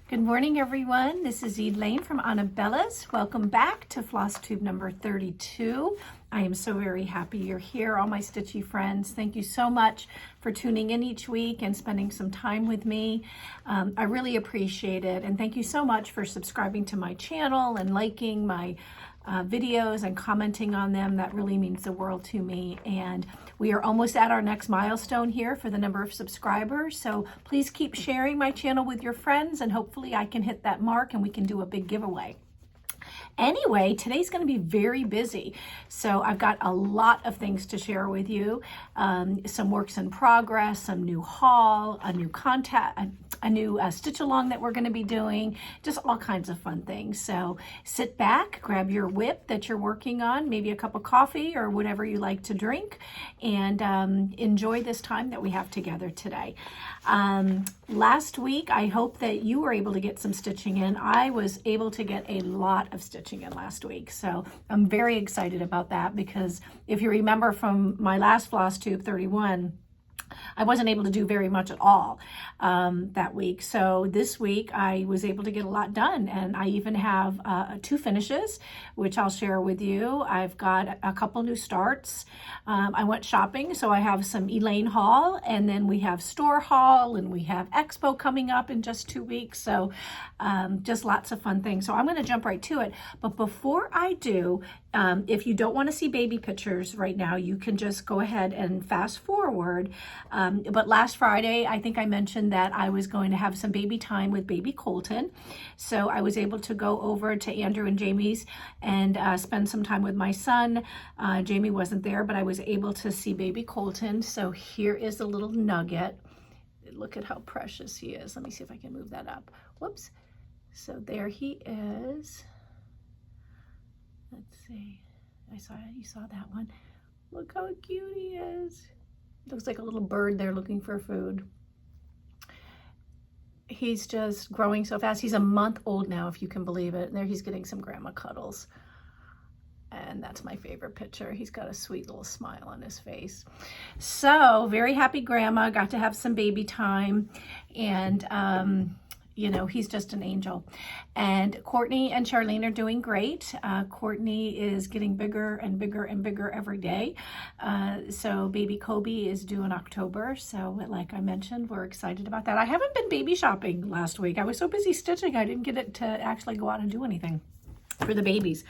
Good morning, everyone. This is Elayne from Anabellas. Welcome back to Flosstube number 32. I am so very happy you're here, all my stitchy friends. Thank you so much for tuning in each week and spending some time with me. I really appreciate it. And thank you so much for subscribing to my channel and liking my videos and commenting on them. That really means the world to me. And we are almost at our next milestone here for the number of subscribers. So please keep sharing my channel with your friends, and hopefully I can hit that mark and we can do a big giveaway. Anyway, today's going to be very busy, so I've got a lot of things to share with you. Some works in progress, some new haul, a new stitch along that we're going to be doing, just all kinds of fun things. So sit back, grab your whip that you're working on, maybe a cup of coffee or whatever you like to drink, and enjoy this time that we have together today. Last week, I hope that you were able to get some stitching in. I was able to get a lot of stitching in last week, so I'm very excited about that, because if you remember from my last Flosstube 31, I wasn't able to do very much at all that week. So this week I was able to get a lot done, and I even have 2 finishes, which I'll share with you. I've got a couple new starts. I went shopping, so I have some Elayne haul, and then we have store haul, and we have Expo coming up in just 2 weeks. So just lots of fun things. So I'm going to jump right to it. But before I do, if you don't want to see baby pictures right now, you can just go ahead and fast forward. But last Friday, I think I mentioned that I was going to have some baby time with baby Colton. So I was able to go over to Andrew and Jamie's and spend some time with my son. Jamie wasn't there, but I was able to see baby Colton. So here is a little nugget. Look at how precious he is. Let me see if I can move that up. Whoops. So there he is. Let's see. You saw that one. Look how cute he is. Looks like a little bird there looking for food. He's just growing so fast. He's a month old now, if you can believe it. And there he's getting some grandma cuddles. And that's my favorite picture. He's got a sweet little smile on his face. So very happy grandma, got to have some baby time. And you know, he's just an angel. And Courtney and Charlene are doing great. Courtney is getting bigger and bigger and bigger every day. So baby Kobe is due in October. So like I mentioned, we're excited about that. I haven't been baby shopping last week. I was so busy stitching, I didn't get it to actually go out and do anything for the babies.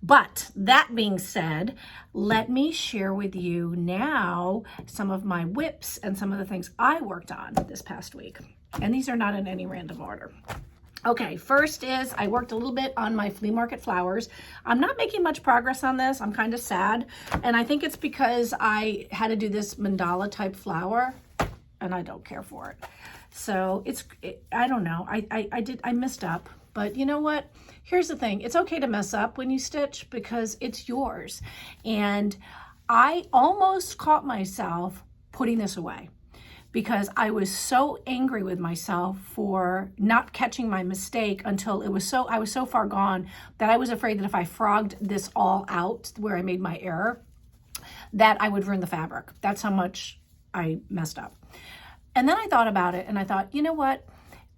But that being said, let me share with you now some of my whips and some of the things I worked on this past week. And these are not in any random order. Okay, first is I worked a little bit on my flea market flowers. I'm not making much progress on this. I'm kind of sad. And I think it's because I had to do this mandala type flower and I don't care for it. So I don't know. I messed up. But you know what? Here's the thing. It's okay to mess up when you stitch because it's yours. And I almost caught myself putting this away because I was so angry with myself for not catching my mistake until I was so far gone that I was afraid that if I frogged this all out where I made my error, that I would ruin the fabric. That's how much I messed up. And then I thought about it and I thought, you know what?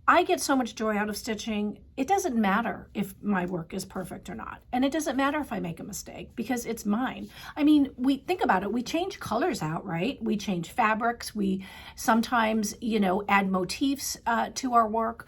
I get so much joy out of stitching. It doesn't matter if my work is perfect or not. And it doesn't matter if I make a mistake because it's mine. I mean, think about it. We change colors out, right? We change fabrics. We sometimes, add motifs to our work.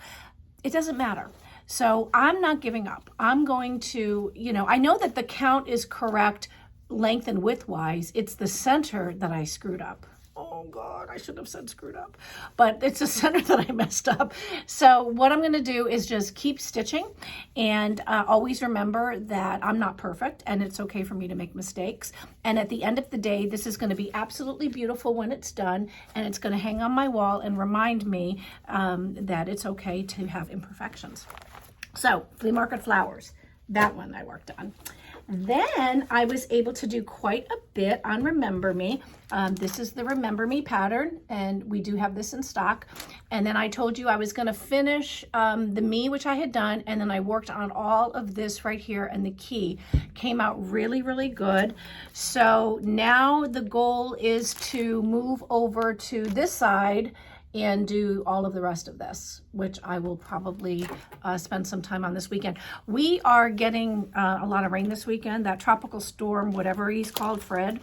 It doesn't matter. So I'm not giving up. I'm going to, I know that the count is correct length and width wise. It's the center that I screwed up. Oh God, I should have said screwed up, but it's the center that I messed up. So what I'm going to do is just keep stitching and always remember that I'm not perfect and it's okay for me to make mistakes. And at the end of the day, this is going to be absolutely beautiful when it's done, and it's going to hang on my wall and remind me that it's okay to have imperfections. So flea market flowers, that one I worked on. Then I was able to do quite a bit on Remember Me. This is the Remember Me pattern, and we do have this in stock. And then I told you I was going to finish the me, which I had done, and then I worked on all of this right here, and the key came out really, really good. So now the goal is to move over to this side and do all of the rest of this, which I will probably spend some time on this weekend. We are getting a lot of rain this weekend. That tropical storm, whatever he's called, Fred.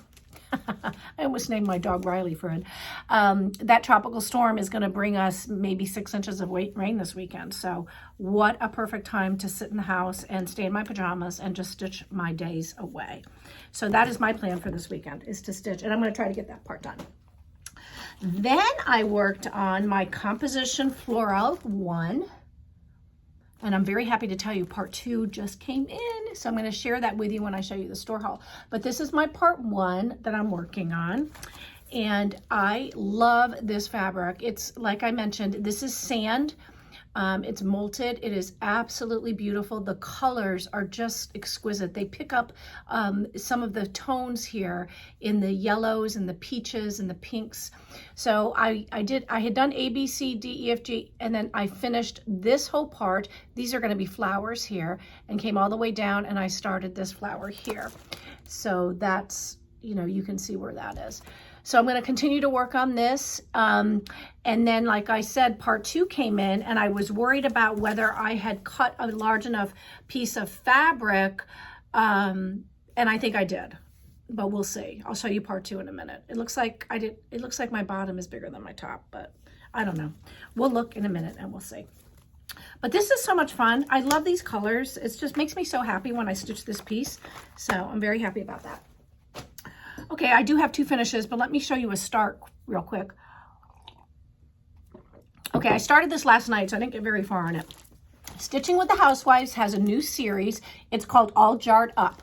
I almost named my dog Riley Fred. That tropical storm is going to bring us maybe 6 inches of rain this weekend. So what a perfect time to sit in the house and stay in my pajamas and just stitch my days away. So that is my plan for this weekend, is to stitch, and I'm going to try to get that part done. Then I worked on my composition floral 1. And I'm very happy to tell you part 2 just came in. So I'm going to share that with you when I show you the store haul. But this is my part 1 that I'm working on. And I love this fabric. It's, like I mentioned, this is sand. It's molted. It is absolutely beautiful. The colors are just exquisite. They pick up some of the tones here in the yellows and the peaches and the pinks. So I had done A, B, C, D, E, F, G, and then I finished this whole part. These are going to be flowers here, and came all the way down, and I started this flower here. So that's, you know, you can see where that is. So I'm going to continue to work on this. And then, like I said, part 2 came in, and I was worried about whether I had cut a large enough piece of fabric. And I think I did, but we'll see. I'll show you part 2 in a minute. It looks like I did. It looks like my bottom is bigger than my top, but I don't know. We'll look in a minute and we'll see. But this is so much fun. I love these colors. It just makes me so happy when I stitch this piece. So I'm very happy about that. Okay, I do have 2 finishes, but let me show you a start real quick. Okay, I started this last night, so I didn't get very far on it. Stitching with the Housewives has a new series. It's called All Jarred Up.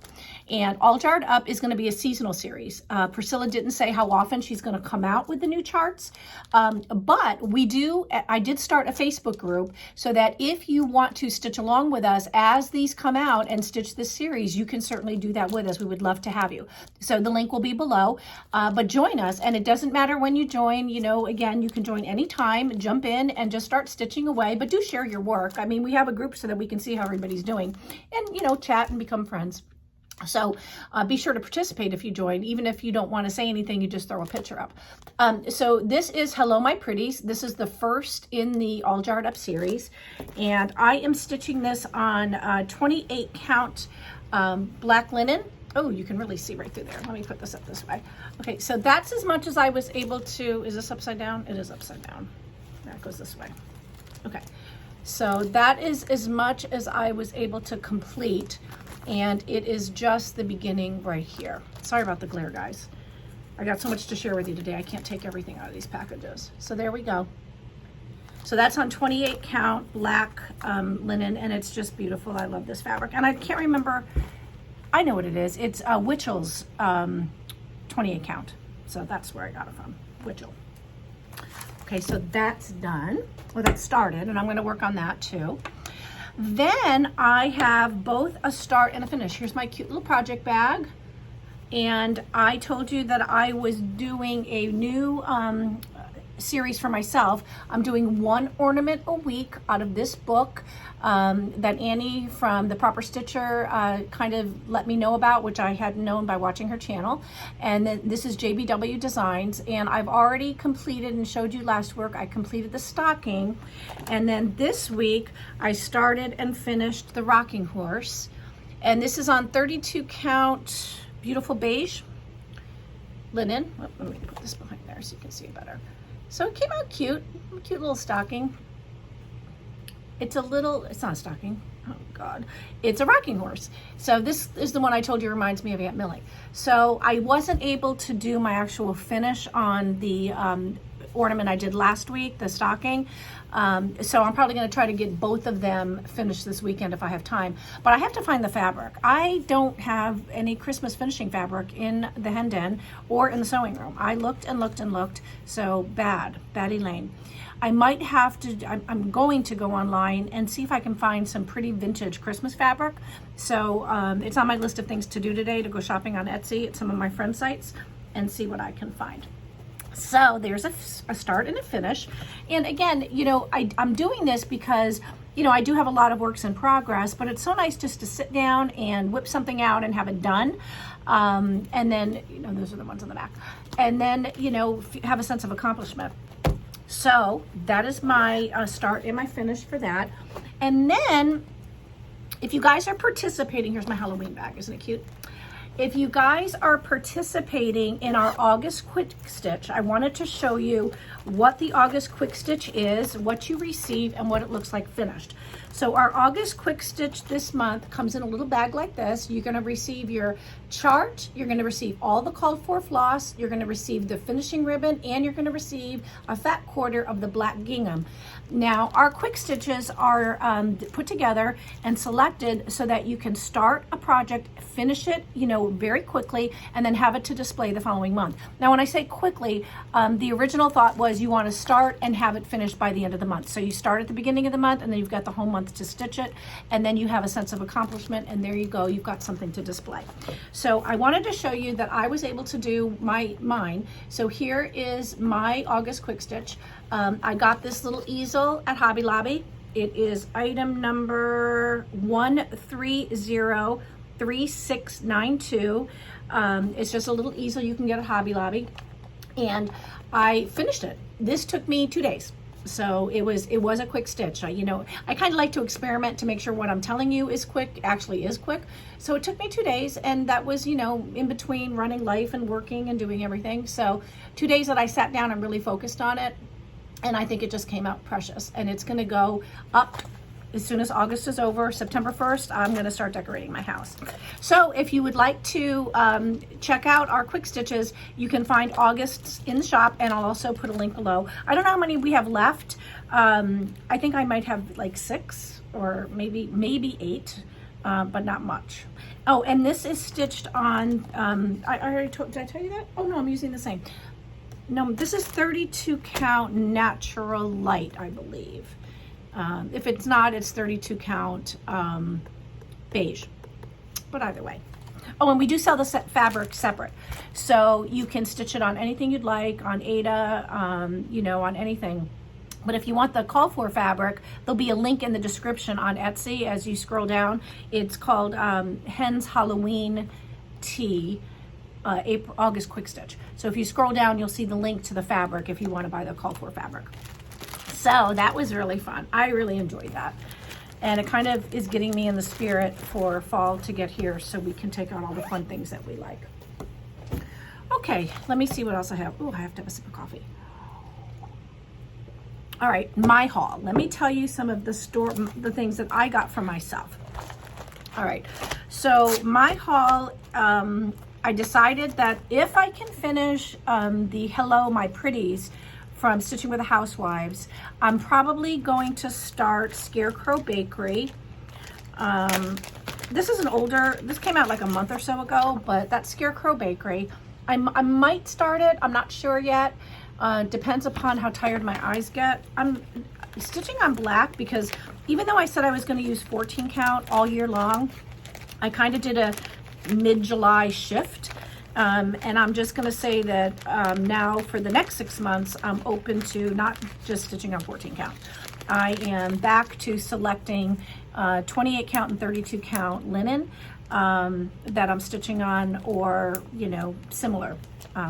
And All Jarred Up is going to be a seasonal series. Priscilla didn't say how often she's going to come out with the new charts. But I did start a Facebook group so that if you want to stitch along with us as these come out and stitch this series, you can certainly do that with us. We would love to have you. So the link will be below. But join us, and it doesn't matter when you join. You know, again, you can join anytime, jump in and just start stitching away. But do share your work. I mean, we have a group so that we can see how everybody's doing and, you know, chat and become friends. So be sure to participate if you join. Even if you don't want to say anything, you just throw a picture up. So this is Hello My Pretties. This is the first in the All Jarred Up series. And I am stitching this on 28 count black linen. Oh, you can really see right through there. Let me put this up this way. Okay, so that's as much as I was able to. Is this upside down? It is upside down. That goes this way. Okay, so that is as much as I was able to complete. And it is just the beginning right here. Sorry about the glare, guys. I got so much to share with you today. I can't take everything out of these packages. So there we go. So that's on 28 count black linen, and it's just beautiful. I love this fabric. And I can't remember, I know what it is. It's Witchell's 28 count. So that's where I got it from, Witchell. Okay, so that's done. Well, that's started, and I'm gonna work on that too. Then I have both a start and a finish. Here's my cute little project bag. And I told you that I was doing a new series for myself. I'm doing 1 ornament a week out of this book that Annie from The Proper Stitcher kind of let me know about, which I hadn't known by watching her channel. And then this is JBW Designs, and I've already completed and showed you last week. I completed the stocking, and then this week I started and finished the rocking horse. And this is on 32 count beautiful beige linen. Oh, let me put this behind there so you can see it better. So it came out cute, a cute little stocking. It's not a stocking, oh God. It's a rocking horse. So this is the one I told you reminds me of Aunt Millie. So I wasn't able to do my actual finish on the ornament I did last week, the stocking. So I'm probably gonna try to get both of them finished this weekend if I have time. But I have to find the fabric. I don't have any Christmas finishing fabric in the hen den or in the sewing room. I looked and looked and looked, so bad Elayne. I might have to, I'm going to go online and see if I can find some pretty vintage Christmas fabric. So it's on my list of things to do today, to go shopping on Etsy at some of my friend sites and see what I can find. So there's a start and a finish. And again, you know, I'm doing this because, you know, I do have a lot of works in progress, but it's so nice just to sit down and whip something out and have it done. And then, you know, those are the ones on the back. And then, you know, have a sense of accomplishment. So that is my start and my finish for that. And then if you guys are participating, here's my Halloween bag, isn't it cute? If you guys are participating in our August Quick Stitch, I wanted to show you what the August Quick Stitch is, what you receive, and what it looks like finished. So our August Quick Stitch this month comes in a little bag like this. You're gonna receive your chart, you're gonna receive all the called for floss, you're gonna receive the finishing ribbon, and you're gonna receive a fat quarter of the black gingham. Now, our quick stitches are put together and selected so that you can start a project, finish it, very quickly, and then have it to display the following month. Now, when I say quickly, the original thought was you want to start and have it finished by the end of the month. So you start at the beginning of the month, and then you've got the whole month to stitch it, and then you have a sense of accomplishment, and there you go, you've got something to display. So I wanted to show you that I was able to do mine. So here is my August Quick Stitch. I got this little easel at Hobby Lobby. It is item number 1303692. It's just a little easel you can get at Hobby Lobby. And I finished it. This took me 2 days. So it was a quick stitch. I kind of like to experiment to make sure what I'm telling you is quick, actually is quick. So it took me 2 days, and that was, in between running life and working and doing everything. So 2 days that I sat down and really focused on it. And I think it just came out precious, and it's going to go up as soon as August is over. September 1st, I'm going to start decorating my house. So if you would like to check out our quick stitches, you can find August's in the shop, and I'll also put a link below. I don't know how many we have left. I think I might have like 6 or maybe 8, but not much. Oh, and this is stitched on, I already told, did I tell you that? Oh no, I'm using the same. No, this is 32 count natural light, I believe. If it's not, it's 32 count beige, but either way. Oh, and we do sell the fabric separate. So you can stitch it on anything you'd like, on Ada, on anything. But if you want the call for fabric, there'll be a link in the description on Etsy as you scroll down. It's called Hen's Halloween Tea. August Quick Stitch. So if you scroll down, you'll see the link to the fabric if you want to buy the call for fabric. So that was really fun. I really enjoyed that. And it kind of is getting me in the spirit for fall to get here so we can take on all the fun things that we like. Okay, let me see what else I have. Oh, I have to have a sip of coffee. All right, my haul. Let me tell you some of the the things that I got for myself. All right, so my haul, I decided that if I can finish the Hello My Pretties from Stitching with the Housewives, I'm probably going to start Scarecrow Bakery. This is this came out like a month or so ago, but that's Scarecrow Bakery. I might start it, I'm not sure yet. Depends upon how tired my eyes get. I'm stitching on black because even though I said I was going to use 14 count all year long, I kind of did a mid-July shift, and I'm just going to say that now for the next 6 months I'm open to not just stitching on 14 count. I am back to selecting 28 count and 32 count linen that I'm stitching on, or similar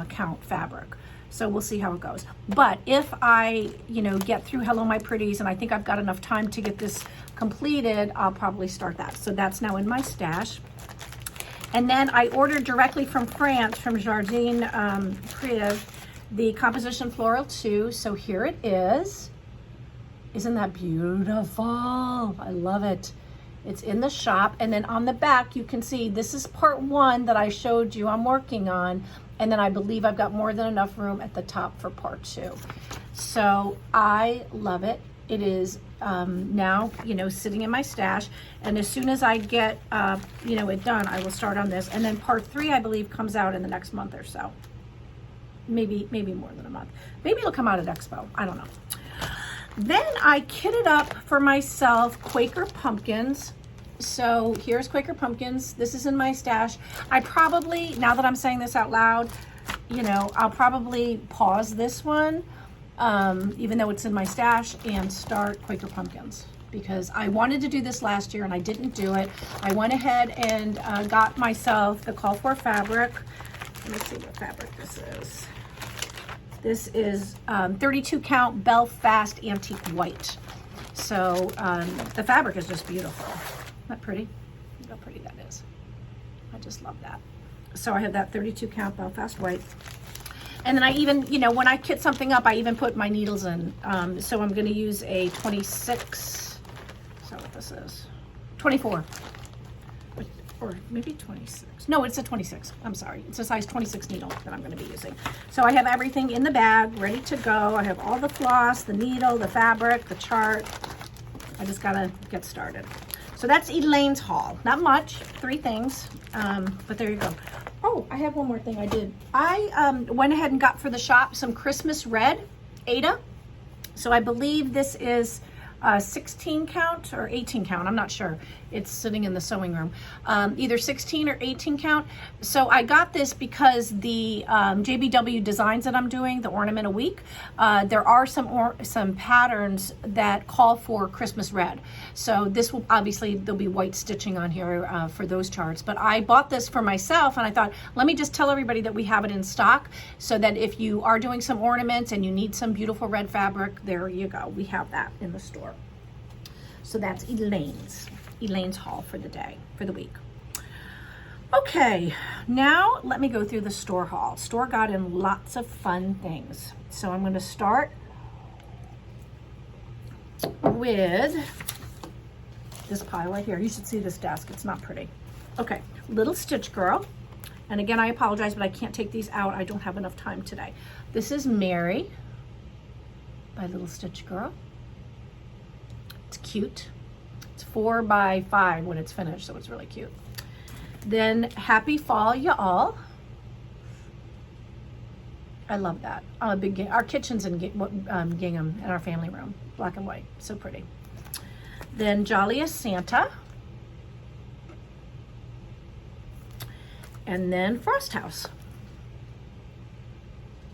count fabric. So we'll see how it goes. But if I get through Hello My Pretties and I think I've got enough time to get this completed, I'll probably start that. So that's now in my stash. And then I ordered directly from France, from Jeannie Monroe, the Composition Floral 2. So here it is. Isn't that beautiful? I love it. It's in the shop. And then on the back, you can see this is part 1 that I showed you I'm working on. And then I believe I've got more than enough room at the top for part 2. So I love it. It is now, sitting in my stash. And as soon as I get, it done, I will start on this. And then part 3, I believe, comes out in the next month or so. Maybe more than a month. Maybe it'll come out at Expo. I don't know. Then I kitted up for myself Quaker pumpkins. So here's Quaker pumpkins. This is in my stash. I probably, now that I'm saying this out loud, I'll probably pause this one, even though it's in my stash, and start Quaker pumpkins, because I wanted to do this last year and I didn't do it. I went ahead and got myself the call for fabric. Let's see what fabric this is. This is 32 count Belfast Antique White. So the fabric is just beautiful. Isn't that pretty? Look how pretty that is. I just love that. So I have that 32 count Belfast White. And then I even, you know, when I kit something up, I even put my needles in. So I'm going to use a 26. Is that what this is? 24. Or maybe 26. No, it's a 26. I'm sorry. It's a size 26 needle that I'm going to be using. So I have everything in the bag, ready to go. I have all the floss, the needle, the fabric, the chart. I just got to get started. So that's Elayne's haul. Not much, 3 things, but there you go. Oh, I have one more thing I did. I went ahead and got for the shop some Christmas red Aida. So I believe this is 16 count or 18 count. I'm not sure. It's sitting in the sewing room. Either 16 or 18 count. So I got this because the JBW designs that I'm doing, the ornament a week, there are some patterns that call for Christmas red. So this will obviously, there'll be white stitching on here for those charts. But I bought this for myself and I thought, let me just tell everybody that we have it in stock so that if you are doing some ornaments and you need some beautiful red fabric, there you go. We have that in the store. So that's Elayne's haul for the day, for the week. Okay, now let me go through the store haul. Store got in lots of fun things. So I'm going to start with this pile right here. You should see this desk. It's not pretty. Okay, Little Stitch Girl. And again, I apologize, but I can't take these out. I don't have enough time today. This is Mary by Little Stitch Girl. It's cute. It's 4 by 5 when it's finished, so it's really cute. Then Happy Fall, y'all. I love that. I'm a big, our kitchen's in gingham in our family room, black and white, so pretty. Then Jolliest Santa. And then Frost House.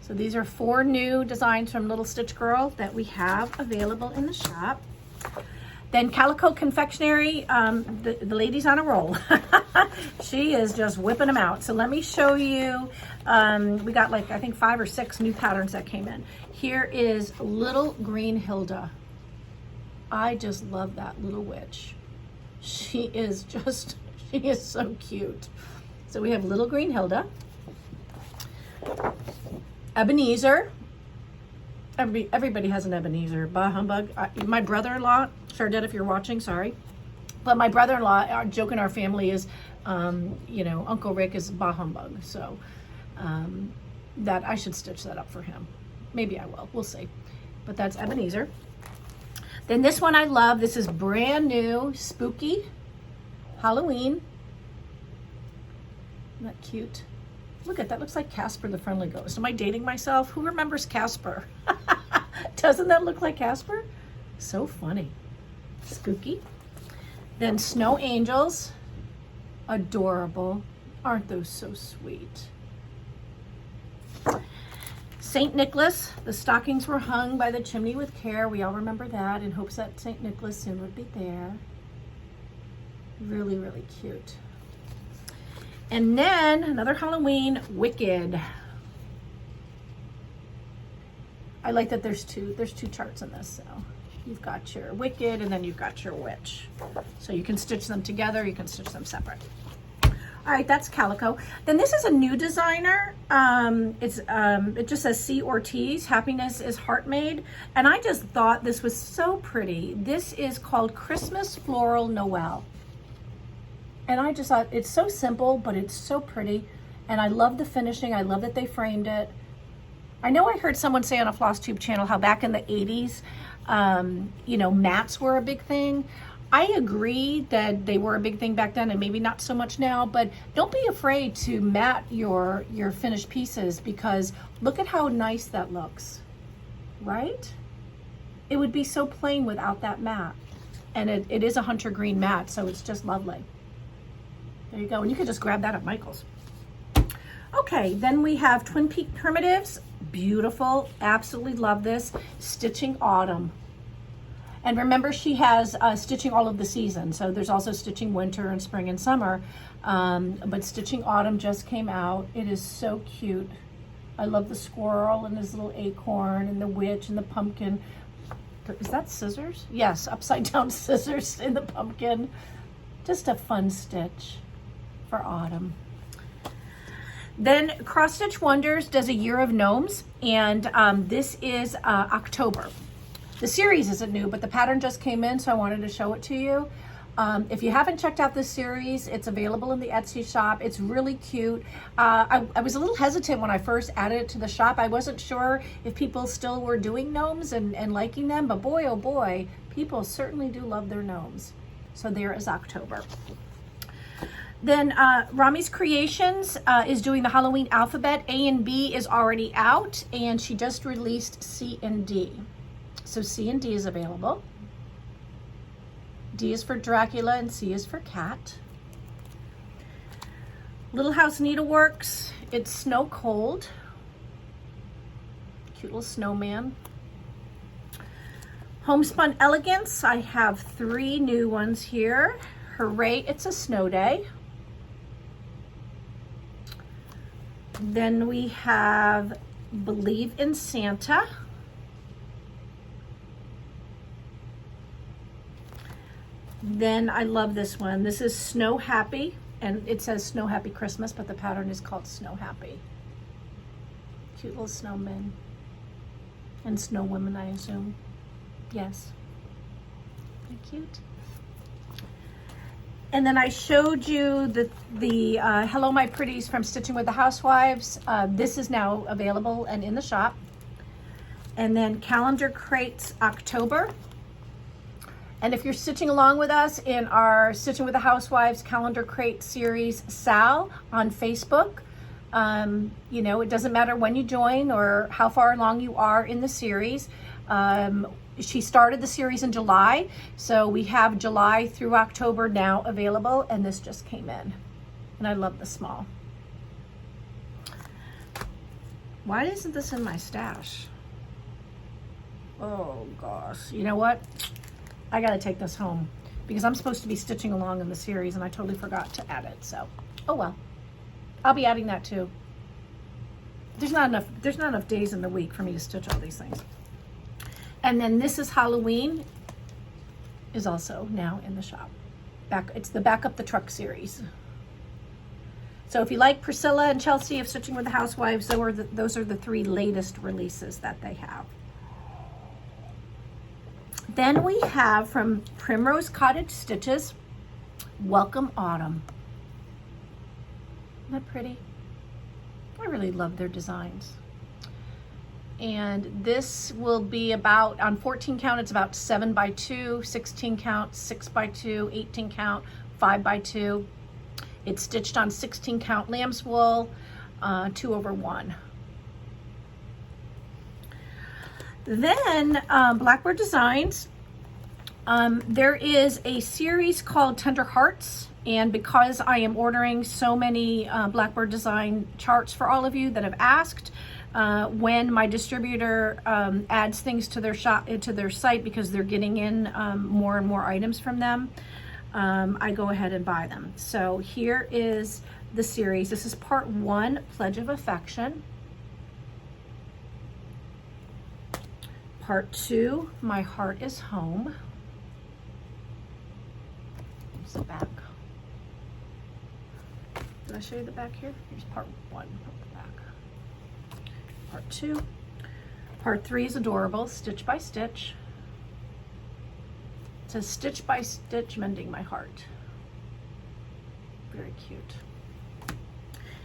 So these are 4 new designs from Little Stitch Girl that we have available in the shop. Then Calico Confectionery, the lady's on a roll. She is just whipping them out. So let me show you, we got like, I think 5 or 6 new patterns that came in. Here is Little Green Hilda. I just love that little witch. She is so cute. So we have Little Green Hilda. Ebenezer. Everybody has an Ebenezer. Bah humbug. My brother-in-law, Chardette, if you're watching, sorry. But my brother-in-law, our joke in our family is, you know, Uncle Rick is bah humbug. So that I should stitch that up for him. Maybe I will. We'll see. But that's Ebenezer. Then this one I love. This is brand new, spooky Halloween. Isn't that cute? Look at that, looks like Casper the Friendly Ghost. Am I dating myself? Who remembers Casper? Doesn't that look like Casper? So funny. Spooky. Then Snow Angels. Adorable. Aren't those so sweet? St. Nicholas. The stockings were hung by the chimney with care. We all remember that in hopes that St. Nicholas soon would be there. Really, really cute. And then another Halloween, Wicked. I like that there's two charts in this. So you've got your Wicked and then you've got your Witch. So you can stitch them together, you can stitch them separate. All right, that's Calico. Then this is a new designer. It just says C. Ortiz, Happiness is Heart Made. And I just thought this was so pretty. This is called Christmas Floral Noel. And I just thought it's so simple, but it's so pretty. And I love the finishing. I love that they framed it. I know I heard someone say on a Flosstube channel how back in the 80s, you know, mats were a big thing. I agree that they were a big thing back then and maybe not so much now, but don't be afraid to mat your finished pieces because look at how nice that looks, right? It would be so plain without that mat. And it is a hunter green mat, so it's just lovely. There you go, and you can just grab that at Michael's. Okay, then we have Twin Peak Primitives. Beautiful, absolutely love this. Stitching Autumn. And remember, she has stitching all of the season. So there's also stitching winter and spring and summer. But Stitching Autumn just came out. It is so cute. I love the squirrel and his little acorn and the witch and the pumpkin. Is that scissors? Yes, upside down scissors in the pumpkin. Just a fun stitch for autumn. Then Cross Stitch Wonders does a Year of Gnomes, and this is October. The series isn't new, but the pattern just came in, so I wanted to show it to you. If you haven't checked out this series, it's available in the Etsy shop. It's really cute. I was a little hesitant when I first added it to the shop. I wasn't sure if people still were doing gnomes and liking them, but boy, oh boy, people certainly do love their gnomes. So there is October. Then Rami's Creations is doing the Halloween alphabet. A and B is already out, and she just released C and D. So C and D is available. D is for Dracula and C is for cat. Little House Needleworks, it's Snow Cold. Cute little snowman. Homespun Elegance, I have 3 new ones here. Hooray, it's a snow day. Then we have Believe in Santa. Then I love this one. This is Snow Happy, and it says Snow Happy Christmas, but the pattern is called Snow Happy. Cute little snowmen and snow women, I assume. Yes, they're cute. And then I showed you the Hello My Pretties from Stitching with the Housewives. This is now available and in the shop. And then Calendar Crates October. And if you're stitching along with us in our Stitching with the Housewives Calendar Crate series SAL on Facebook, you know, it doesn't matter when you join or how far along you are in the series. She started the series in July, so we have July through October now available, and this just came in. And I love the small. Why isn't this in my stash? Oh gosh, you know what? I gotta take this home because I'm supposed to be stitching along in the series and I totally forgot to add it, so oh well. I'll be adding that too. There's not enough days in the week for me to stitch all these things. And then This is Halloween is also now in the shop. It's the Back Up the Truck series. So if you like Priscilla and Chelsea of Stitching with the Housewives, those are the 3 latest releases that they have. Then we have from Primrose Cottage Stitches, Welcome Autumn. Isn't that pretty? I really love their designs. And this will be about, on 14 count, it's about 7 by 2, 16 count, 6 by 2, 18 count, 5 by 2. It's stitched on 16 count lamb's wool, 2/1. Then Blackbird Designs, there is a series called Tender Hearts, and because I am ordering so many Blackbird Design charts for all of you that have asked, when my distributor adds things to their shop, to their site, because they're getting in more and more items from them, I go ahead and buy them. So here is the series. This is part 1, Pledge of Affection. Part 2, My Heart is Home. Here's the back. Did I show you the back here? Here's part 1 of the back. Part 2. Part 3 is adorable, Stitch by Stitch. It says Stitch by Stitch, Mending My Heart. Very cute.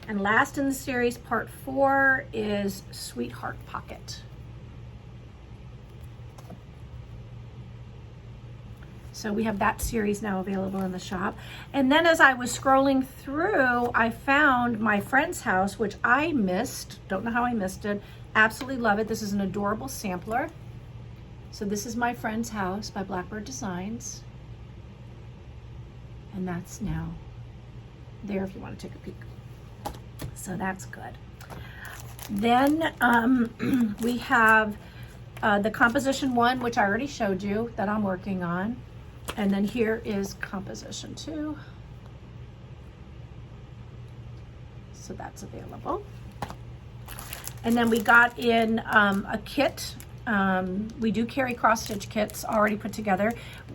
And last in the series, part 4 is Sweetheart Pocket. So we have that series now available in the shop. And then as I was scrolling through, I found My Friend's House, which I missed. Don't know how I missed it. Absolutely love it. This is an adorable sampler. So this is My Friend's House by Blackbird Designs. And that's now there if you want to take a peek. So that's good. Then we have the composition 1, which I already showed you that I'm working on. And then here is composition 2. So that's available. And then we got in a kit. We do carry cross-stitch kits already put together.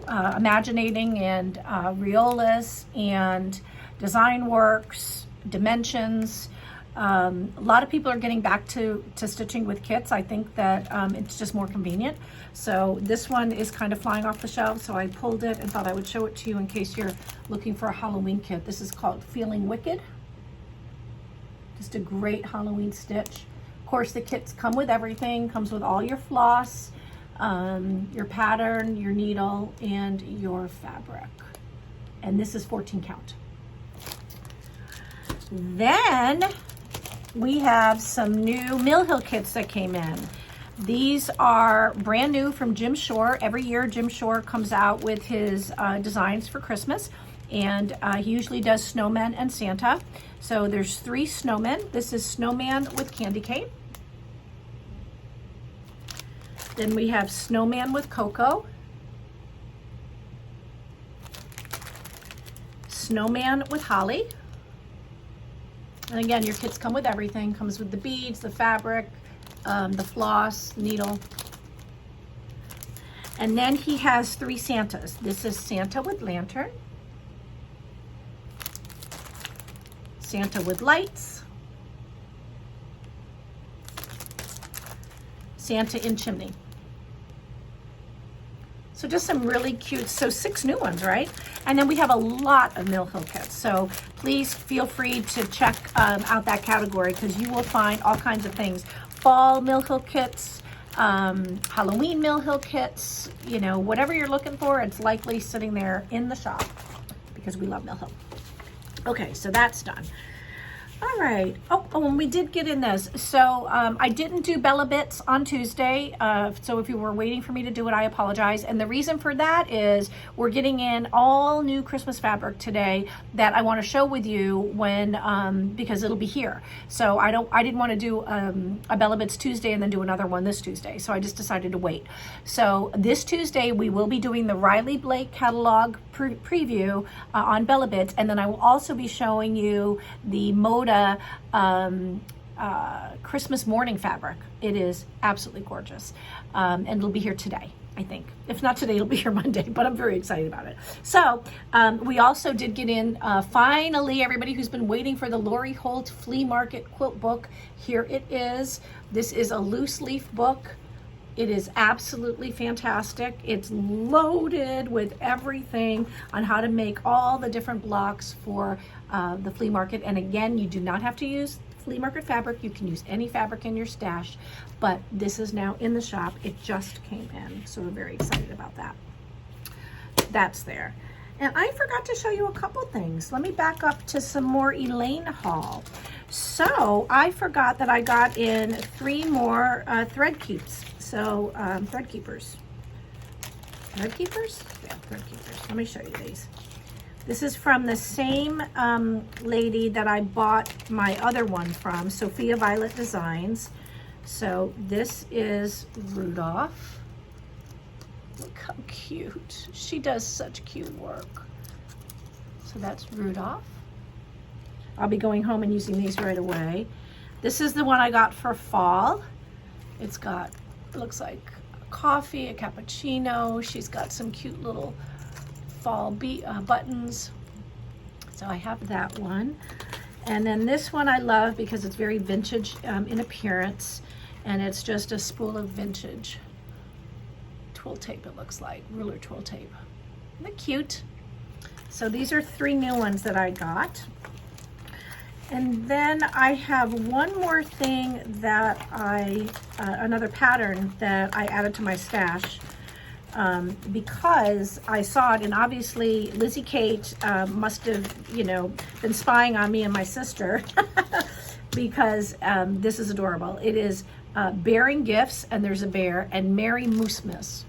Imaginating and Riolas and Design Works, Dimensions. A lot of people are getting back to stitching with kits. I think that it's just more convenient. So this one is kind of flying off the shelf, so I pulled it and thought I would show it to you in case you're looking for a Halloween kit. This is called Feeling Wicked. Just a great Halloween stitch. Of course, the kits come with everything. Comes with all your floss, your pattern, your needle, and your fabric. And this is 14 count. Then we have some new Mill Hill kits that came in. These are brand new from Jim Shore. Every year Jim Shore comes out with his designs for Christmas, and he usually does snowmen and Santa. So there's 3 snowmen. This is Snowman with candy cane. Then we have Snowman with cocoa. Snowman with holly. And again, your kits come with everything. Comes with the beads, the fabric, the floss, needle. And then he has 3 Santas. This is Santa with lantern. Santa with lights. Santa in chimney. So just some really cute, so 6 new ones, right? And then we have a lot of Mill Hill kits. So please feel free to check out that category, because you will find all kinds of things. Fall Mill Hill kits, Halloween Mill Hill kits, you know, whatever you're looking for, it's likely sitting there in the shop, because we love Mill Hill. Okay, so that's done. All right. Oh, and we did get in this. So I didn't do Bella Bits on Tuesday. So if you were waiting for me to do it, I apologize. And the reason for that is we're getting in all new Christmas fabric today that I want to show with you when, because it'll be here. So I didn't want to do a Bella Bits Tuesday and then do another one this Tuesday. So I just decided to wait. So this Tuesday, we will be doing the Riley Blake catalog preview on Bella Bits. And then I will also be showing you the Moda Christmas morning fabric. It is absolutely gorgeous. And it'll be here today, I think. If not today, it'll be here Monday, but I'm very excited about it. So we also did get in, finally, everybody who's been waiting for the Lori Holt Flea Market quilt book. Here it is. This is a loose leaf book. It is absolutely fantastic. It's loaded with everything on how to make all the different blocks for the flea market. And again, you do not have to use flea market fabric. You can use any fabric in your stash, but this is now in the shop. It just came in, so we're very excited about that. That's there. And I forgot to show you a couple things. Let me back up to some more Elayne haul. So I forgot that I got in 3 more thread keeps. So thread keepers. Thread keepers? Yeah, thread keepers. Let me show you these. This is from the same lady that I bought my other one from, Sophia Violet Designs. So this is Rudolph. Look how cute. She does such cute work. So that's Rudolph. I'll be going home and using these right away. This is the one I got for fall. It's got, it looks like a coffee, a cappuccino. She's got some cute little fall buttons. So I have that one. And then this one I love because it's very vintage in appearance. And it's just a spool of vintage twill tape, it looks like, ruler twill tape. Isn't that cute? So these are 3 new ones that I got. And then I have one more thing that another pattern that I added to my stash because I saw it, and obviously Lizzie Kate must have, you know, been spying on me and my sister because this is adorable. It is Bearing Gifts, and there's a bear, and Merry Moosemas.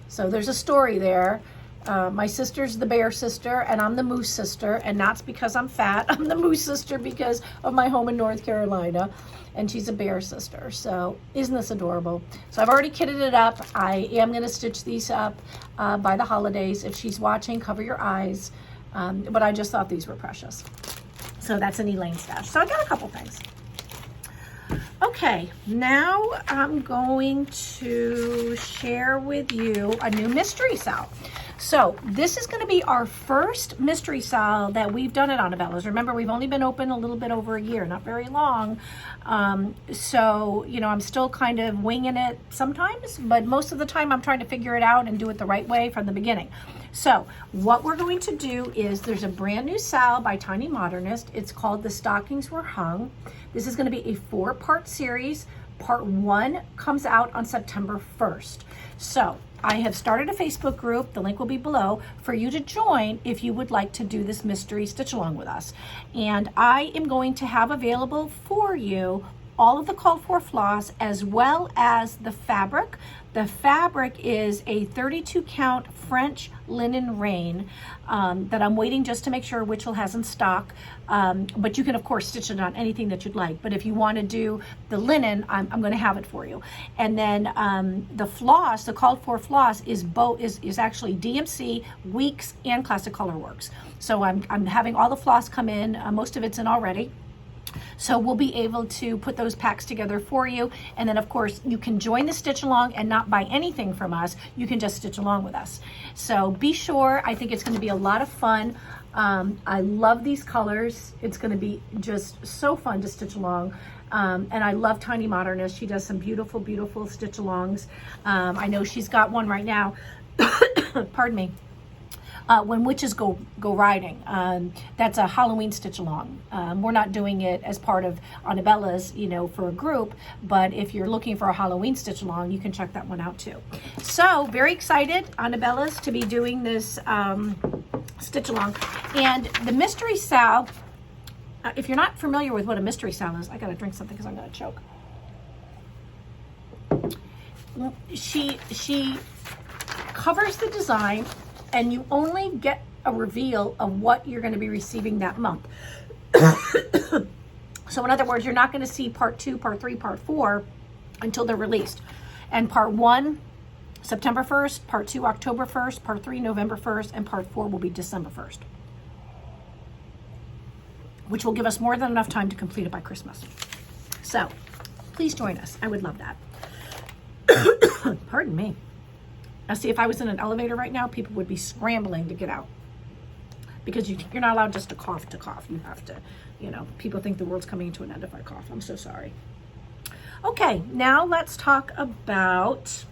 So there's a story there. My sister's the bear sister, and I'm the moose sister, and that's because I'm fat. I'm the moose sister because of my home in North Carolina, and she's a bear sister. So isn't this adorable? So I've already kitted it up. I am going to stitch these up by the holidays. If she's watching, cover your eyes. But I just thought these were precious. So that's an Elayne stash. So I got a couple things. Okay, now I'm going to share with you a new mystery SAL. So this is going to be our first mystery SAL that we've done at Anabellas. Remember, we've only been open a little bit over a year, not very long. So, you know, I'm still kind of winging it sometimes, but most of the time I'm trying to figure it out and do it the right way from the beginning. So what we're going to do is there's a brand new SAL by Tiny Modernist. It's called The Stockings Were Hung. This is going to be a 4-part series. Part 1 comes out on September 1st. So I have started a Facebook group, the link will be below, for you to join if you would like to do this mystery stitch along with us. And I am going to have available for you all of the called for floss as well as the fabric. The fabric is a 32 count French linen rain that I'm waiting just to make sure Witchell has in stock. But you can of course stitch it on anything that you'd like. But if you want to do the linen, I'm going to have it for you. And then the floss, the called for floss is actually DMC, Weeks, and Classic Colorworks. So I'm having all the floss come in. Most of it's in already. So we'll be able to put those packs together for you. And then of course you can join the stitch along and not buy anything from us. You can just stitch along with us. So be sure, I think it's going to be a lot of fun. I love these colors. It's going to be just so fun to stitch along. And I love Tiny Modernist. She does some beautiful, beautiful stitch alongs. I know she's got one right now. Pardon me. When witches go riding. That's a Halloween stitch along. We're not doing it as part of Anabellas, you know, for a group, but if you're looking for a Halloween stitch along, you can check that one out too. So very excited, Anabellas, to be doing this stitch along. And the mystery SAL, if you're not familiar with what a mystery SAL is, I gotta drink something because I'm gonna choke. She covers the design, and you only get a reveal of what you're going to be receiving that month. So in other words, you're not going to see part 2, part 3, part 4 until they're released. And part 1, September 1st, part 2, October 1st, part 3, November 1st, and part 4 will be December 1st. Which will give us more than enough time to complete it by Christmas. So please join us. I would love that. Pardon me. Now see, if I was in an elevator right now, people would be scrambling to get out. Because you're not allowed just to cough. You have to, you know, people think the world's coming to an end if I cough. I'm so sorry. Okay, now let's talk about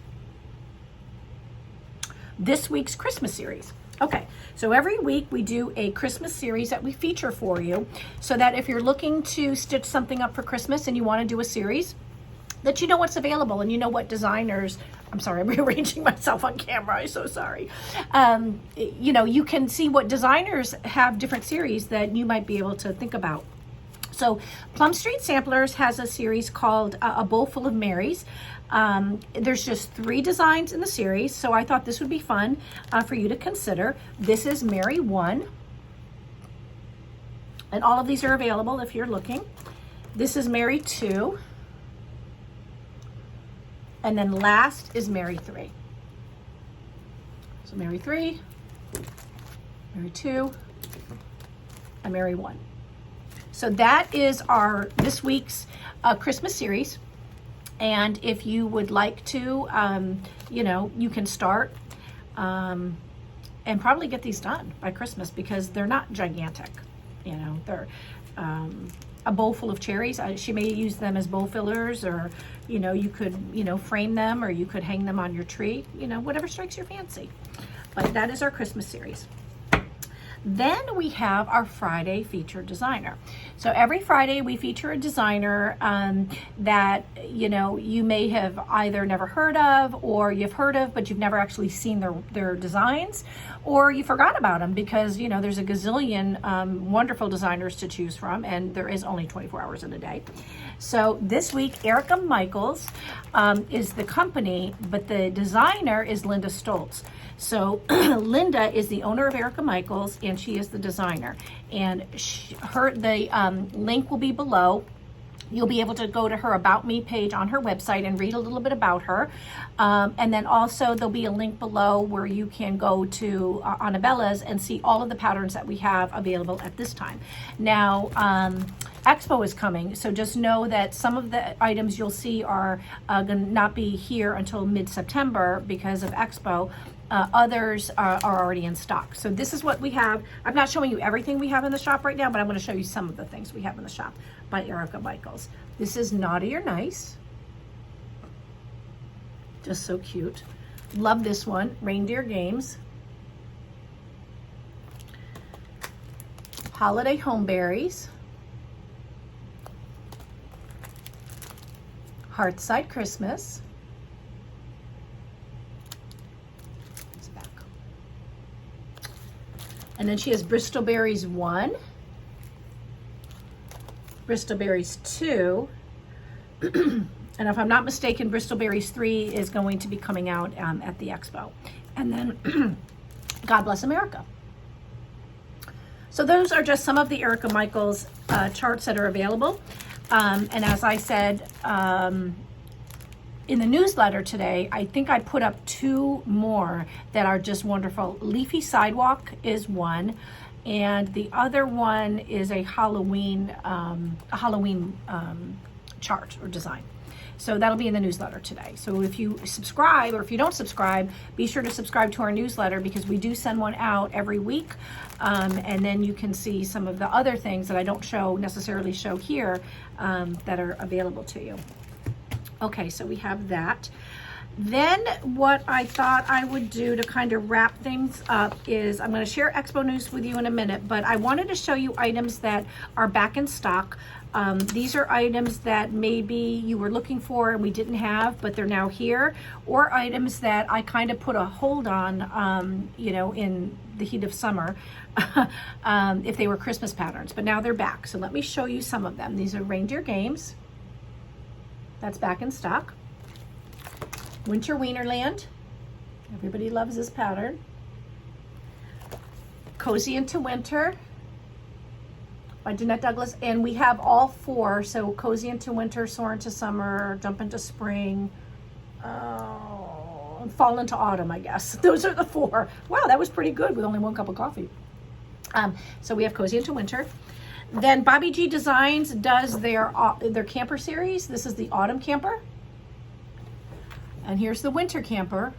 this week's Christmas series. Okay, so every week we do a Christmas series that we feature for you, so that if you're looking to stitch something up for Christmas and you want to do a series, that you know what's available and you know what designers, I'm sorry, I'm rearranging myself on camera, I'm so sorry. You know, you can see what designers have different series that you might be able to think about. So Plum Street Samplers has a series called A Bowl Full of Marys. There's just 3 designs in the series, so I thought this would be fun for you to consider. This is Mary 1, and all of these are available if you're looking. This is Mary 2. And then last is Mary 3. So Mary 3, Mary 2, and Mary 1. So that is our this week's Christmas series. And if you would like to, you know, you can start and probably get these done by Christmas because they're not gigantic. You know, they're a bowl full of cherries. She may use them as bowl fillers, or, you know, you could, you know, frame them, or you could hang them on your tree, you know, whatever strikes your fancy. But that is our Christmas series. Then we have our Friday featured designer. So every Friday we feature a designer that, you know, you may have either never heard of, or you've heard of, but you've never actually seen their designs, or you forgot about them because, you know, there's a gazillion wonderful designers to choose from, and there is only 24 hours in a day. So this week, Erica Michaels is the company, but the designer is Linda Stolz. So Linda is the owner of Erica Michaels, and she is the designer. And the link will be below. You'll be able to go to her About Me page on her website and read a little bit about her. And then also there'll be a link below where you can go to Anabellas and see all of the patterns that we have available at this time. Now, Expo is coming, so just know that some of the items you'll see are going to not be here until mid-September because of Expo. Others are already in stock. So this is what we have. I'm not showing you everything we have in the shop right now, but I'm going to show you some of the things we have in the shop by Erica Michaels. This is Naughty or Nice. Just so cute. Love this one, Reindeer Games. Holiday Home Berries. Hearthside Christmas. It's back. And then she has Bristol Berries 1, Bristol Berries 2, and if I'm not mistaken, Bristol Berries 3 is going to be coming out at the Expo. And then God Bless America. So those are just some of the Erica Michaels charts that are available. And as I said in the newsletter today, I think I put up 2 more that are just wonderful. Leafy Sidewalk is one, and the other one is a Halloween chart or design. So that'll be in the newsletter today. So if you subscribe, or if you don't subscribe, be sure to subscribe to our newsletter, because we do send one out every week. And then you can see some of the other things that I don't necessarily show here that are available to you. Okay, so we have that. Then what I thought I would do to kind of wrap things up is I'm going to share Expo news with you in a minute, but I wanted to show you items that are back in stock. These are items that maybe you were looking for and we didn't have, but they're now here, or items that I kind of put a hold on, you know, in the heat of summer, if they were Christmas patterns, but now they're back. So let me show you some of them. These are Reindeer Games. That's back in stock. Winter Wienerland. Everybody loves this pattern. Cozy into Winter by Jeanette Douglas, and we have all 4. So Cozy into Winter, Soar into Summer, Jump into Spring, Fall into Autumn, I guess. Those are the 4. Wow, that was pretty good with only 1 cup of coffee. So we have Cozy into Winter. Then Bobby G Designs does their camper series. This is the Autumn Camper. And here's the Winter Camper.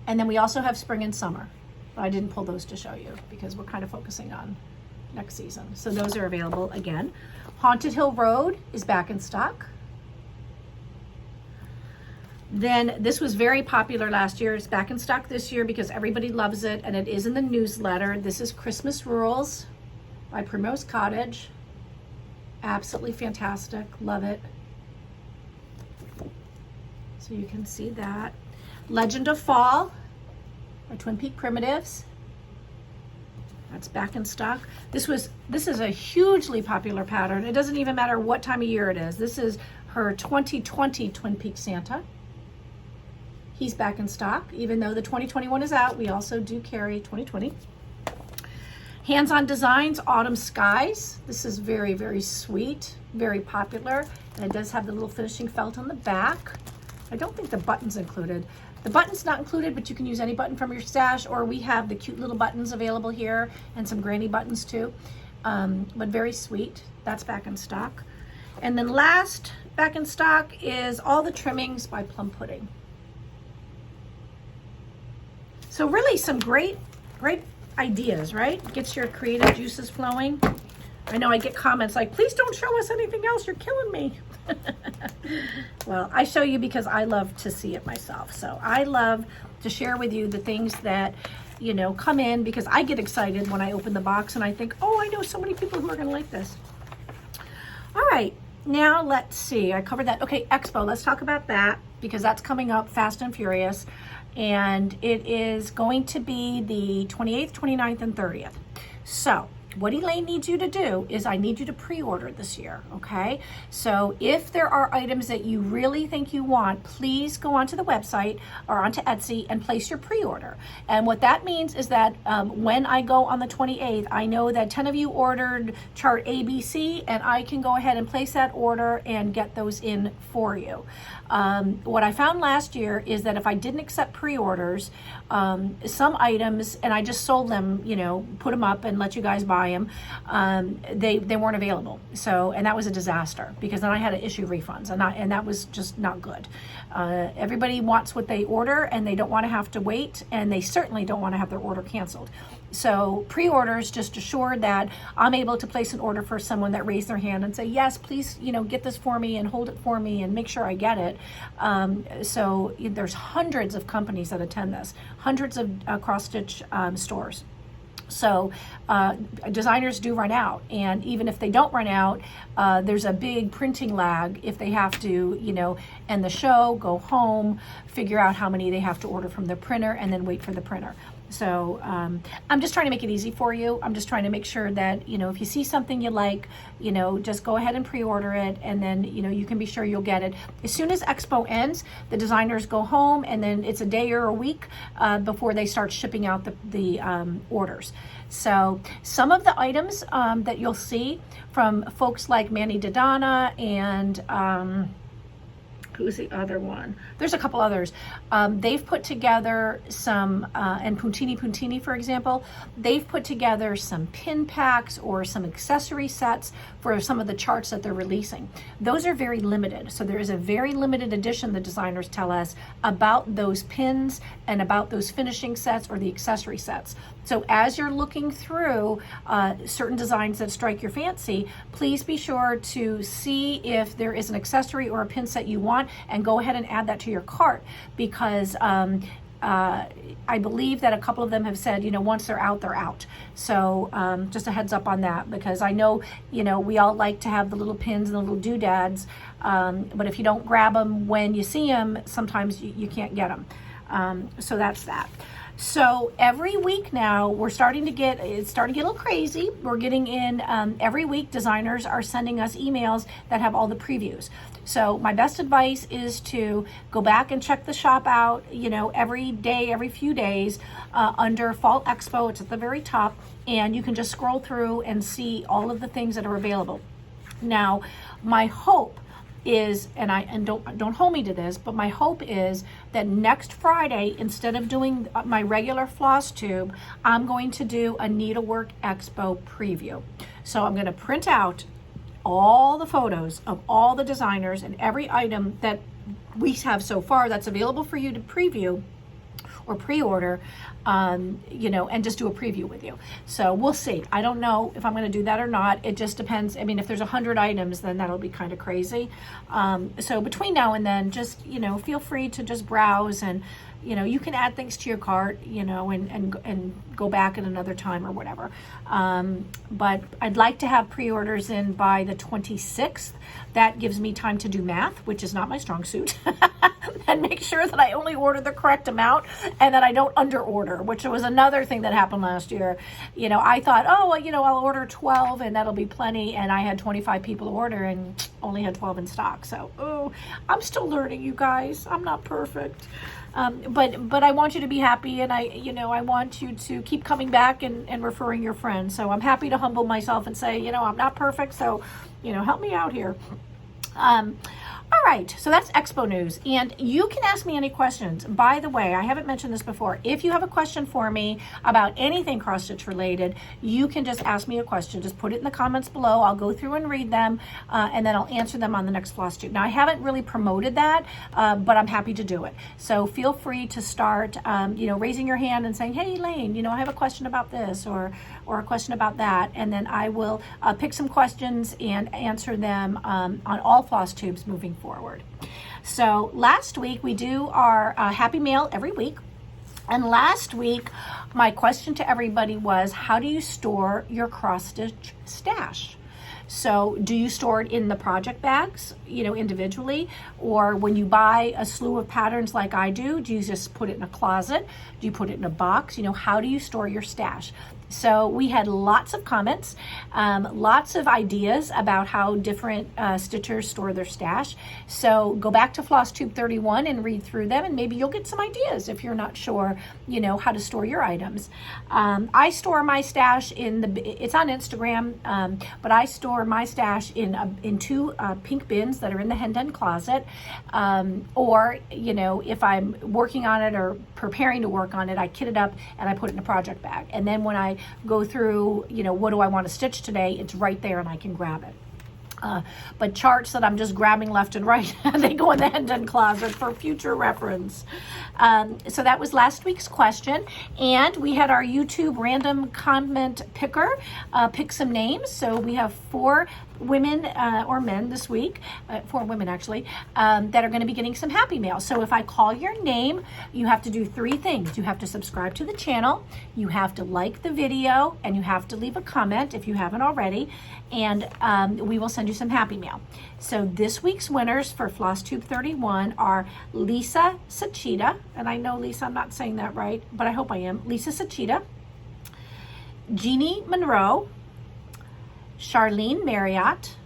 And then we also have Spring and Summer. I didn't pull those to show you because we're kind of focusing on next season. So those are available again. Haunted Hill Road is back in stock. Then this was very popular last year. It's back in stock this year because everybody loves it, and it is in the newsletter. This is Christmas Rules by Primrose Cottage. Absolutely fantastic. Love it. So you can see that. Legend of Fall by Twin Peak Primitives. That's back in stock. This is a hugely popular pattern. It doesn't even matter what time of year it is. This is her 2020 Twin Peak Santa. He's back in stock. Even though the 2021 is out, we also do carry 2020. Hands-On Designs, Autumn Skies. This is very, very sweet, very popular. And it does have the little finishing felt on the back. I don't think the button's included. The button's not included, but you can use any button from your stash, or we have the cute little buttons available here and some granny buttons too. But very sweet. That's back in stock. And then last back in stock is all the trimmings by Plum Pudding. So really some great ideas, right? Gets your creative juices flowing. I know I get comments like, please don't show us anything else, you're killing me. Well, I show you because I love to see it myself. So I love to share with you the things that, you know, come in, because I get excited when I open the box and I think, oh, I know so many people who are gonna like this. All right, now let's see, I covered that. Okay, Expo, let's talk about that because that's coming up fast and furious. And it is going to be the 28th, 29th, and 30th. So what Elayne needs you to do is I need you to pre-order this year, okay? So if there are items that you really think you want, please go onto the website or onto Etsy and place your pre-order. And what that means is that when I go on the 28th, I know that 10 of you ordered chart ABC, and I can go ahead and place that order and get those in for you. What I found last year is that if I didn't accept pre-orders, some items, and I just sold them, you know, put them up and let you guys buy buy them, they weren't available. So, and that was a disaster, because then I had to issue refunds, and that was just not good. Everybody wants what they order, and they don't want to have to wait, and they certainly don't want to have their order canceled. So pre-orders just assure that I'm able to place an order for someone that raised their hand and say, yes, please, get this for me and hold it for me and make sure I get it. So there's hundreds of companies that attend this, hundreds of cross-stitch stores. So designers do run out, and even if they don't run out, there's a big printing lag if they have to, end the show, go home, figure out how many they have to order from the printer, and then wait for the printer. So I'm just trying to make it easy for you. I'm just trying to make sure that, if you see something you like, just go ahead and pre-order it, and then, you can be sure you'll get it. As soon as Expo ends, the designers go home, and then it's a day or a week before they start shipping out the orders. So some of the items that you'll see from folks like Manny Dodonna and who's the other one? There's a couple others. They've put together some, and Puntini, for example, they've put together some pin packs or some accessory sets for some of the charts that they're releasing. Those are very limited. So there is a very limited edition, the designers tell us, about those pins and about those finishing sets or the accessory sets. So as you're looking through certain designs that strike your fancy, please be sure to see if there is an accessory or a pin set you want, and go ahead and add that to your cart, because I believe that a couple of them have said, once they're out, they're out. So just a heads up on that, because I know, we all like to have the little pins and the little doodads, but if you don't grab them when you see them, sometimes you can't get them. So that's that. So every week now, it's starting to get a little crazy. We're getting in, every week, designers are sending us emails that have all the previews. So my best advice is to go back and check the shop out, every day, every few days, under Fall Expo. It's at the very top, and you can just scroll through and see all of the things that are available. Now, my hope is, and don't hold me to this, but my hope is that next Friday, instead of doing my regular Flosstube, I'm going to do a Needlework Expo preview. So I'm going to print out all the photos of all the designers and every item that we have so far that's available for you to preview or pre-order, and just do a preview with you. So we'll see. I don't know if I'm going to do that or not. It just depends. I mean, if there's 100 items, then that'll be kind of crazy. So between now and then, just, feel free to just browse, and, you can add things to your cart, and go back at another time or whatever. But I'd like to have pre-orders in by the 26th. That gives me time to do math, which is not my strong suit, and make sure that I only order the correct amount and that I don't under order, which was another thing that happened last year. I thought, I'll order 12 and that'll be plenty. And I had 25 people order and only had 12 in stock. So, I'm still learning, you guys. I'm not perfect. But I want you to be happy, and I want you to keep coming back and referring your friends. So I'm happy to humble myself and say, I'm not perfect, so, help me out here. All right, so that's Expo news, and you can ask me any questions. By the way, I haven't mentioned this before. If you have a question for me about anything cross-stitch related, you can just ask me a question. Just put it in the comments below. I'll go through and read them, and then I'll answer them on the next Flosstube. Now, I haven't really promoted that, but I'm happy to do it. So feel free to start, raising your hand and saying, hey, Elayne, I have a question about this or a question about that, and then I will pick some questions and answer them on all Flosstubes moving forward. So last week we do our Happy Mail every week, and last week my question to everybody was, how do you store your cross-stitch stash? So do you store it in the project bags, individually, or when you buy a slew of patterns like I do you just put it in a closet? Do you put it in a box? How do you store your stash? So we had lots of comments, lots of ideas about how different stitchers store their stash. So go back to Flosstube 31 and read through them, and maybe you'll get some ideas if you're not sure, how to store your items. I store my stash it's on Instagram, but I store store my stash in two pink bins that are in the hen den closet. Or, you know, if I'm working on it or preparing to work on it, I kit it up and I put it in a project bag. And then when I go through, you know, what do I want to stitch today, it's right there and I can grab it. But charts that I'm just grabbing left and right, they go in the hen den closet for future reference. So that was last week's question. And we had our YouTube random comment picker pick some names. So we have 4 women or men this week, 4 women actually, that are going to be getting some happy mail. So if I call your name, you have to do 3 things. You have to subscribe to the channel, you have to like the video, and you have to leave a comment if you haven't already, and we will send you some happy mail. So this week's winners for Flosstube 31 are Lisa Cicchetti, and I know, Lisa, I'm not saying that right, but I hope I am. Lisa Cicchetti, Jeannie Monroe, Charlene Marriott,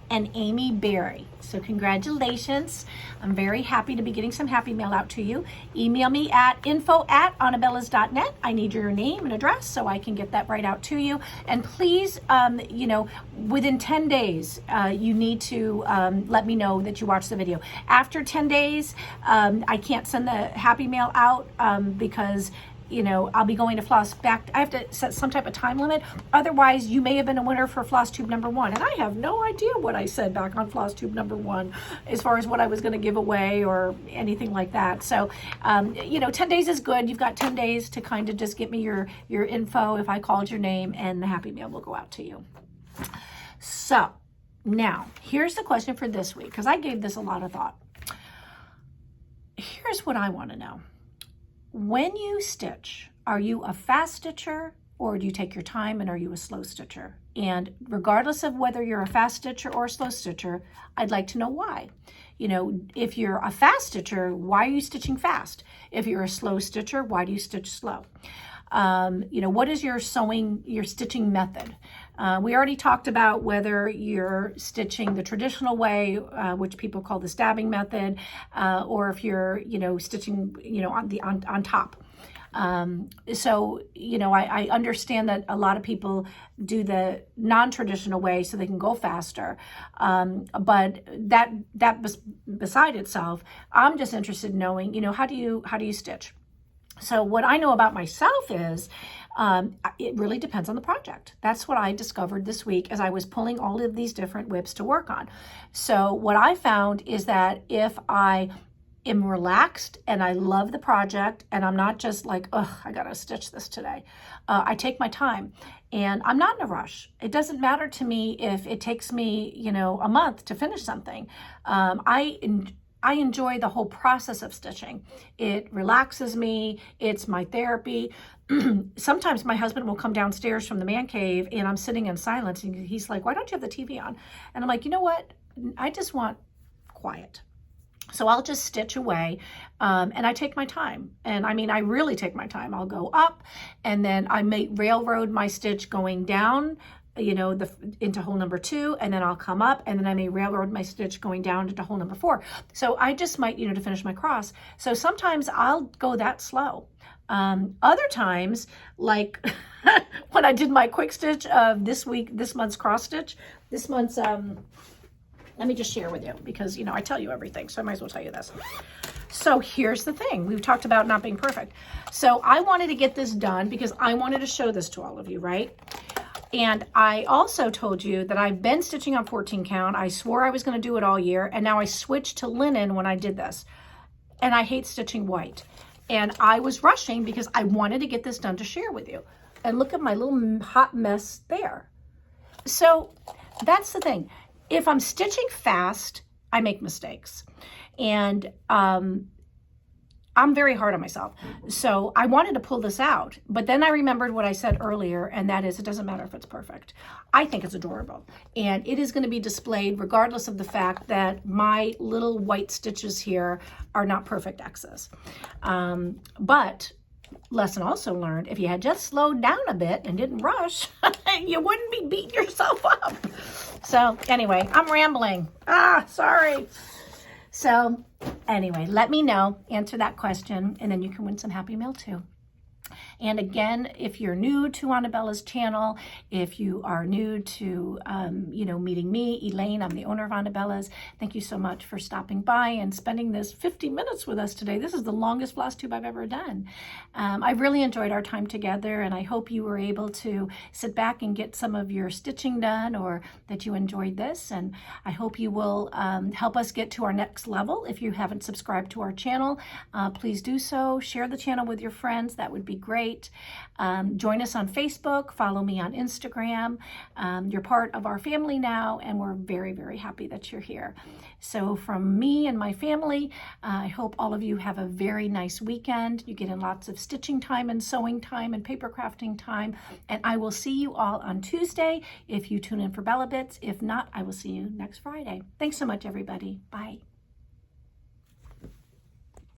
and Amy Berry. So congratulations. I'm very happy to be getting some happy mail out to you. Email me at info@anabellas.net. I need your name and address so I can get that right out to you. And please, you know, within 10 days, you need to let me know that you watched the video. After 10 days, I can't send the happy mail out because, you know, I'll be going to floss back. I have to set some type of time limit. Otherwise, you may have been a winner for Flosstube number 1. And I have no idea what I said back on Flosstube number 1 as far as what I was going to give away or anything like that. So, you know, 10 days is good. You've got 10 days to kind of just get me your info if I called your name, and the happy mail will go out to you. So now here's the question for this week, because I gave this a lot of thought. Here's what I want to know. When you stitch, are you a fast stitcher or do you take your time, and are you a slow stitcher? And regardless of whether you're a fast stitcher or a slow stitcher, I'd like to know why. You know, if you're a fast stitcher, why are you stitching fast? If you're a slow stitcher, why do you stitch slow? You know, what is your stitching method? We already talked about whether you're stitching the traditional way, which people call the stabbing method, or if you're, you know, stitching, you know, on top. So, you know, I understand that a lot of people do the non-traditional way so they can go faster. But that beside itself, I'm just interested in knowing, you know, how do you stitch? So what I know about myself is it really depends on the project. That's what I discovered this week as I was pulling all of these different whips to work on. So what I found is that if I am relaxed and I love the project and I'm not just like, oh, I gotta stitch this today. I take my time and I'm not in a rush. It doesn't matter to me if it takes me, you know, a month to finish something. I enjoy the whole process of stitching. It relaxes me. It's my therapy. Sometimes my husband will come downstairs from the man cave and I'm sitting in silence and he's like, why don't you have the TV on? And I'm like, you know what? I just want quiet. So I'll just stitch away and I take my time. And I mean, I really take my time. I'll go up and then I may railroad my stitch going down, you know, into hole number 2, and then I'll come up and then I may railroad my stitch going down into hole number 4. So I just might, you know, to finish my cross. So sometimes I'll go that slow. Other times, like when I did my quick stitch of this month's cross stitch, this month's, let me just share with you because, you know, I tell you everything, so I might as well tell you this. So here's the thing. We've talked about not being perfect. So I wanted to get this done because I wanted to show this to all of you, right? And I also told you that I've been stitching on 14 count. I swore I was going to do it all year. And now I switched to linen when I did this. And I hate stitching white. And I was rushing because I wanted to get this done to share with you. And look at my little hot mess there. So that's the thing. If I'm stitching fast, I make mistakes. And I'm very hard on myself. So I wanted to pull this out, but then I remembered what I said earlier, and that is it doesn't matter if it's perfect. I think it's adorable. And it is going to be displayed regardless of the fact that my little white stitches here are not perfect X's. But lesson also learned, if you had just slowed down a bit and didn't rush, you wouldn't be beating yourself up. So anyway, I'm rambling. Sorry. So anyway, let me know, answer that question, and then you can win some happy mail too. And again, if you're new to Anabella's channel, if you are new to, meeting me, Elayne, I'm the owner of Anabellas, thank you so much for stopping by and spending this 50 minutes with us today. This is the longest Flosstube I've ever done. I really enjoyed our time together, and I hope you were able to sit back and get some of your stitching done, or that you enjoyed this. And I hope you will help us get to our next level. If you haven't subscribed to our channel, please do so. Share the channel with your friends. That would be great. Join us on Facebook. Follow me on Instagram. You're part of our family now, and we're very, very happy that you're here. So from me and my family, I hope all of you have a very nice weekend. You get in lots of stitching time and sewing time and paper crafting time. And I will see you all on Tuesday if you tune in for Bella Bits. If not, I will see you next Friday. Thanks so much, everybody. Bye.